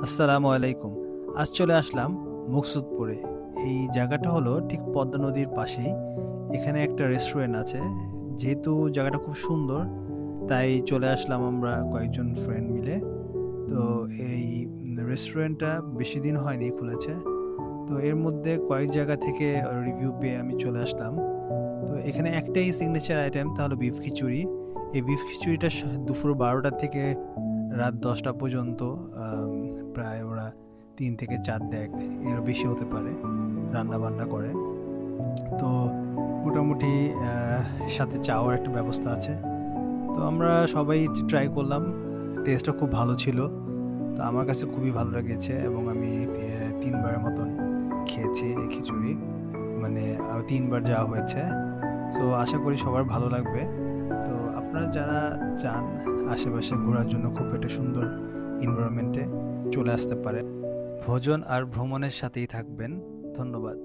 আসসালামু আলাইকুম। আজ চলে আসলাম মুকসুদপুরে। এই জায়গাটা হলো ঠিক পদ্মা নদীর পাশেই। এখানে একটা রেস্টুরেন্ট আছে। যেহেতু জায়গাটা খুব সুন্দর, তাই চলে আসলাম আমরা কয়েকজন ফ্রেন্ড মিলে। তো এই রেস্টুরেন্টটা বেশি দিন হয়নি খুলেছে। তো এর মধ্যে কয়েক জায়গা থেকে রিভিউ পেয়ে আমি চলে আসলাম। তো এখানে একটাই সিগনেচার আইটেম, তা হলো বিফ খিচুড়ি। এই বিফ খিচুড়িটা দুপুর ১২টা থেকে রাত ১০টা পর্যন্ত আম প্রায় ওরা ৩ থেকে ৪ ডেক এরও বেশি হতে পারে রান্না-বান্না করে। তো মোটামুটি সাথে চাওয়ার একটা ব্যবস্থা আছে। তো আমরা সবাই ট্রাই করলাম। টেস্টও খুব ভালো ছিল। তো আমার কাছে খুবই ভালো লেগেছে এবং আমি ৩ বারের মতন খেয়েছি এই খিচুড়ি। মানে ৩ বার যাওয়া হয়েছে। সো আশা করি সবার ভালো লাগবে। তো আপনারা যারা চান আশেপাশে ঘোরার জন্য খুব একটা সুন্দর এনভায়রনমেন্টে চলে আসতে পারেন। ভোজন আর ভ্রমণের সাথেই থাকবেন। ধন্যবাদ।